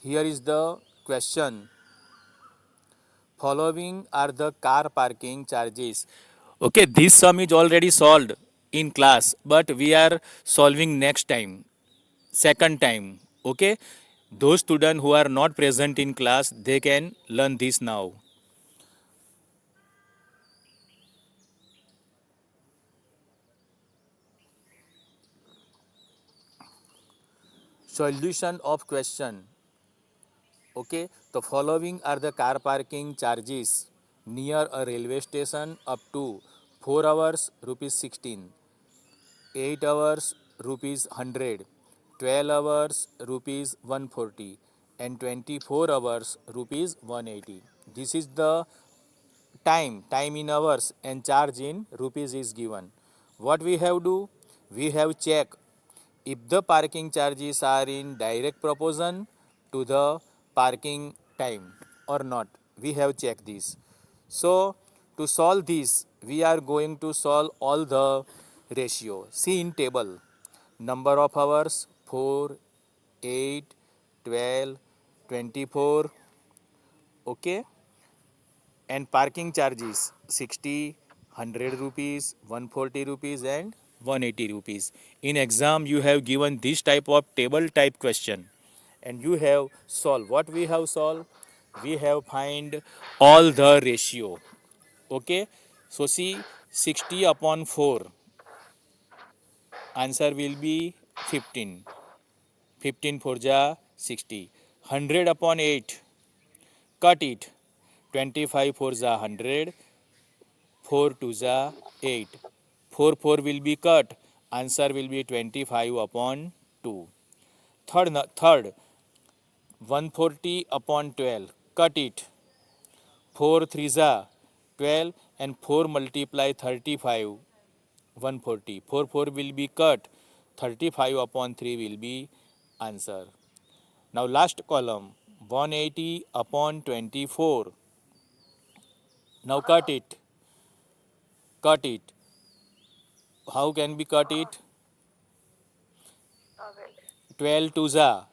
Here is the question. Following are the car parking charges. Okay, this sum is already solved in class, but we are solving next time, second time. Okay, those students who are not present in class, they can learn this now. Solution of question. Okay, the following are the car parking charges near a railway station up to 4 hours rupees 16, 8 hours rupees 100, 12 hours rupees 140 and 24 hours rupees 180. This is the time in hours and charge in rupees is given. What we have do? We have check if the parking charges are in direct proportion to the parking time or not. We have checked this. So to solve this, we are going to solve all the ratio. See in table, number of hours 4, 8, 12, 24. Okay, and parking charges 60, 100 rupees, 140 rupees and 180 rupees. In exam you have given this type of table type question and you have solved. What we have solved? We have find all the ratio. Okay, so see 60 upon 4, answer will be 15. 15 for ja 60. 100 upon 8, cut it. 25 for ja 100, 4 to the 8. 4 4 will be cut. Answer will be 25 upon 2. Third 140 upon 12. Cut it. 4 3 za 12 and 4 multiply 35 140. 4 4 will be cut. 35 upon 3 will be answer. Now last column 180 upon 24. Now cut it. Cut it. How can we cut it? 12 to za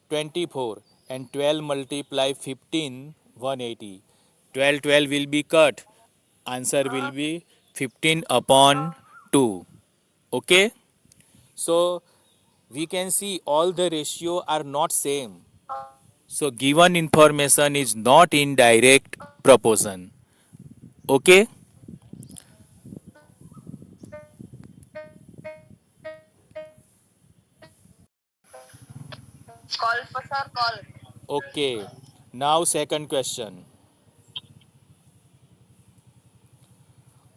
24 and 12 multiply 15 180. 12 12 will be cut. Answer will be 15 upon 2. Okay, so we can see all the ratio are not same, so given information is not in direct proportion. Okay, Call for sir, call. okay, now second question.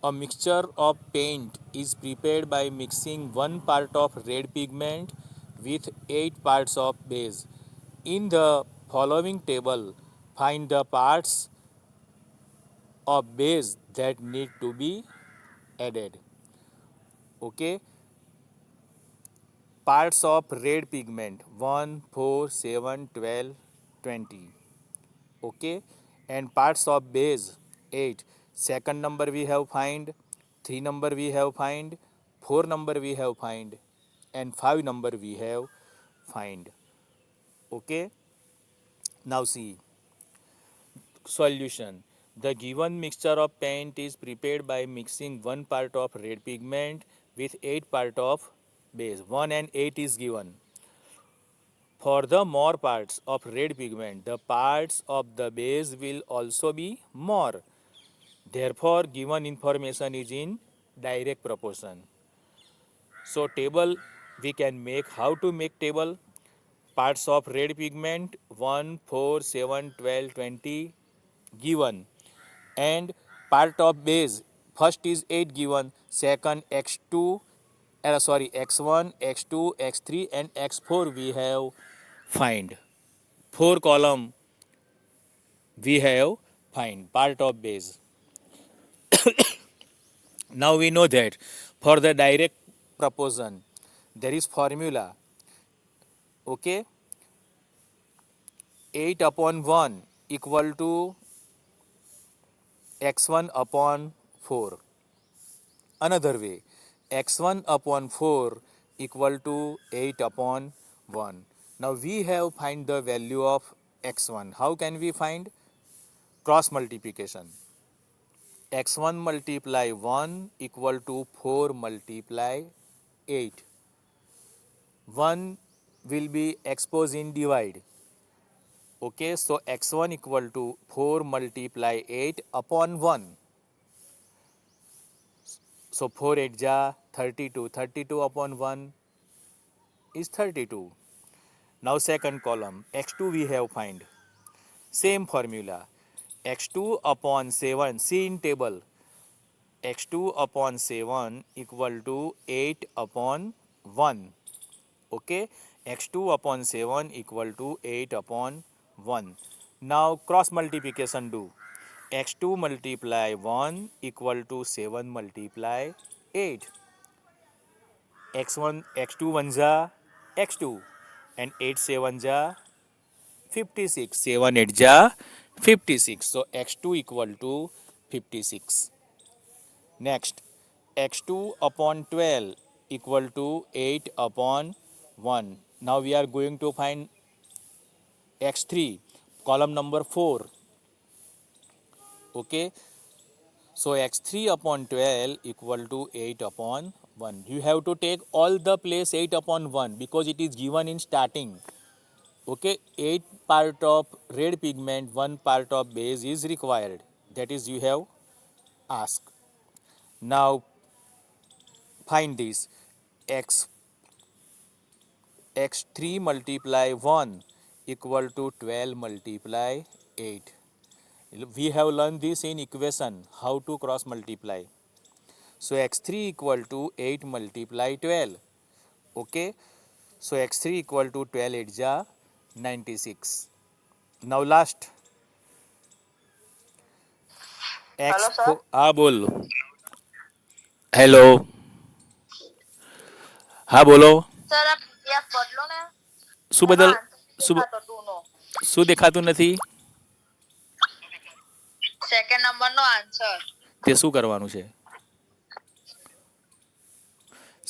A mixture of paint is prepared by mixing 1 part of red pigment with 8 parts of base. In the following table, find the parts of base that need to be added. Okay, parts of red pigment 1, 4, 7, 12, 20. Okay, and parts of base 8. Second number we have find, 3 number we have find, 4 number we have find and 5 number we have find. Okay, now see solution. The given mixture of paint is prepared by mixing 1 part of red pigment with 8 part of base. 1 and 8 is given. For the more parts of red pigment, the parts of the base will also be more. Therefore, given information is in direct proportion. So table we can make. How to make table? Parts of red pigment 1, 4, 7, 12, 20 given. And part of base, first is 8 given, second x2, x1, x2, x3 and x4 we have find. 4 column we have find part of base. Now we know that for the direct proportion there is formula. Okay, 8 upon 1 equal to x1 upon 4. Another way, x1 upon 4 equal to 8 upon 1. Now we have find the value of x1. How can we find? Cross multiplication. x1 multiply 1 equal to 4 multiply 8. 1 will be exposed in divide. Okay, so x1 equal to 4 multiply 8 upon 1. So 4 8 ja 32. 32 upon 1 is 32. Now second column, x2 we have find. Same formula. x2 upon 7, see in table. x2 upon 7 equal to 8 upon 1. Okay, x2 upon 7 equal to 8 upon 1. Now cross multiplication do. x2 multiply 1 equal to 7 multiply 8. x1 x2 1 ja x2 and 8 7 ja 56. 7 8 ja 56. So x2 equal to 56. Next, x2 upon 12 equal to 8 upon 1. Now we are going to find x3, column number 4. Okay, so x3 upon 12 equal to 8 upon 1. You have to take all the place 8 upon 1 because it is given in starting. Okay, 8 part of red pigment, 1 part of base is required. That is you have asked. Now find this. x3 multiply 1 equal to 12 multiply 8. We have learned this in equation, how to cross multiply. So x3 equal to 8 multiply 12. Okay, so x3 equal to 12 8 ja 96. Now last hello x4. Sir हाँ बोल. Hello. હા બોલો. Sir આ PDF બદલો ને શું એનો બદલ આન્સર શું દેખાતો ટુ નો શું દેખાતું નથી? સેકન્ડ નંબર નો આન્સર તે શું કરવાનું છે?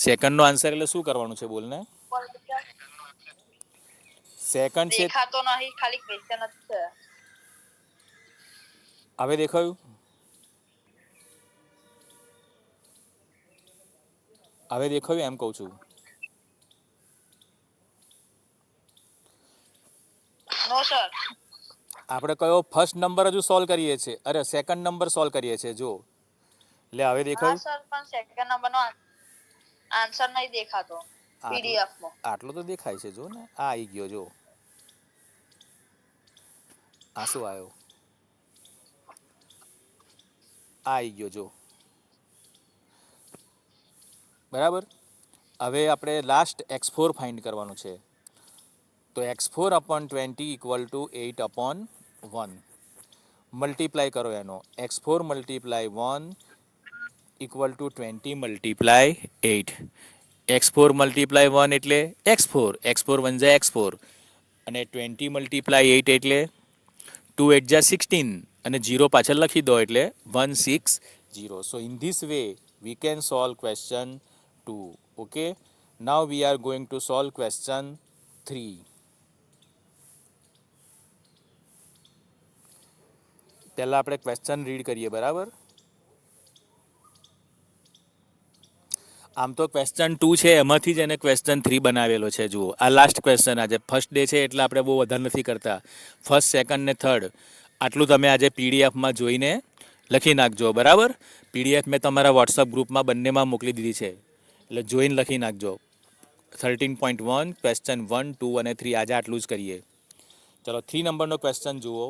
સેકન્ડનો આન્સર એટલે શું કરવાનું છે બોલને? સેકન્ડ છે. દેખાતો નહીં ખાલી ક્વેશ્ચન જ છે હવે દેખાયું? હવે દેખાયું એમ કહું છું. નો સર આપણે કયો ફર્સ્ટ નંબર હજુ સોલ્વ કરીએ છીએ, અરે સેકન્ડ નંબર સોલ્વ કરીએ છીએ જો. એટલે હવે હા દેખાયું? સર પણ સેકન્ડ નંબર નો આન્સર નહીં દેખાતો આટલો પીડીએફ માં આટલો તો દેખાય છે જો ને. આ આવી ગયો જો. આ શું આવ્યો? આ આવી ગયો જો. બરાબર. હવે આપણે લાસ્ટ x4 ફાઇન્ડ કરવાનું છે. તો x4 upon 20 equal to 8 upon 1. Multiply કરો એનો. x4 multiply 1 equal to 20 multiply 8. x4 multiply 1 એટલે x4. x4 1 જા x4. અને 20 multiply 8 એટલે 2 8 જા 16. અને 0 પાછળ લખી દો એટલે 160. So in this way we can solve question 2. Okay. Now we are going to solve question 3. પહેલાં આપણે ક્વેશ્ચન રીડ કરીએ બરાબર. આમ તો ક્વેશ્ચન 2 છે એમાંથી જ એને ક્વેશ્ચન 3 બનાવેલો છે જુઓ. આ લાસ્ટ ક્વેશ્ચન આજે ફર્સ્ટ ડે છે એટલે આપણે બહુ વધારે નથી કરતા. ફર્સ્ટ સેકન્ડ ને થર્ડ આટલું તમે આજે પીડીએફમાં જોઈને લખી નાખજો બરાબર. પીડીએફ મેં તમારા વોટ્સઅપ ગ્રુપમાં બંનેમાં મોકલી દીધી છે એટલે જોઈને લખી નાખજો. 13.1 ક્વેશ્ચન 1 2 અને 3 આજે આટલું જ કરીએ. ચલો 3 નંબરનો ક્વેશ્ચન જુઓ.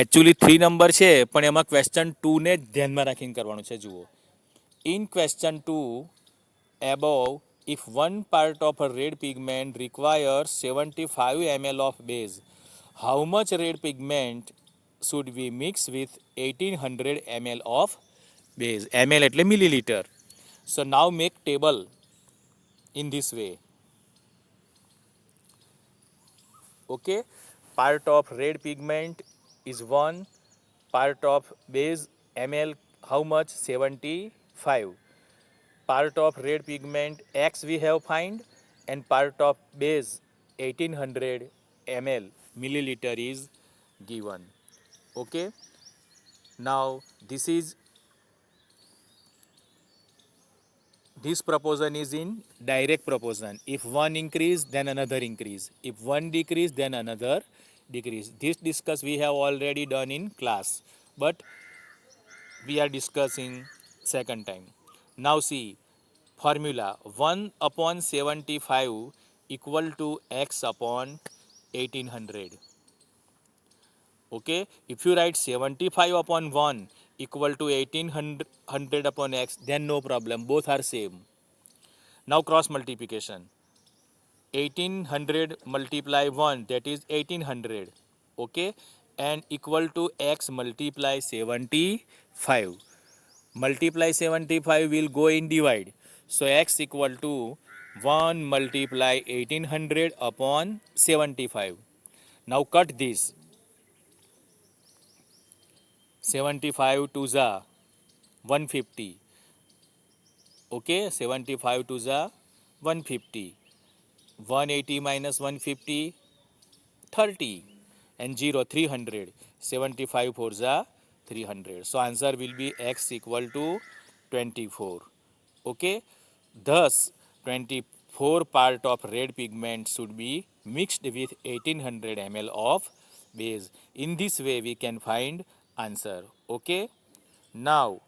એકચ્યુઅલી 3 નંબર છે પણ એમાં ક્વેશ્ચન 2 ને જ ધ્યાનમાં રાખીને કરવાનું છે જુઓ. In question 2, above, if one part of a red pigment requires 75 ml of base, how much red pigment should we mix with 1800 ml of base? ml એટલે milliliter. So now make table in this way. Okay, part of red pigment is 1, part of base ml how much? 75. Part of red pigment x we have find and part of base 1800 ml milliliter is given. Okay, now this proportion is in direct proportion. If one increase, then another increase. If one decrease, then another decrease. This discuss we have already done in class, but we are discussing second time. Now see, formula 1 upon 75 equal to x upon 1800. Okay, if you write 75 upon 1 equal to 1800 upon x, then no problem, both are same. Now cross multiplication. 1800 multiply 1, that is 1800. Okay, and equal to x multiply 75. Multiply 75 will go in divide. So x equal to 1 multiply 1800 upon 75. Now cut this. 75 to the 150. Okay, 75 to the 150. 180 minus 150, 30, and 0, 300. 75 for the 300. So answer will be x equal to 24. Okay, thus 24 part of red pigment should be mixed with 1800 ml of base. In this way we can find answer. Okay, now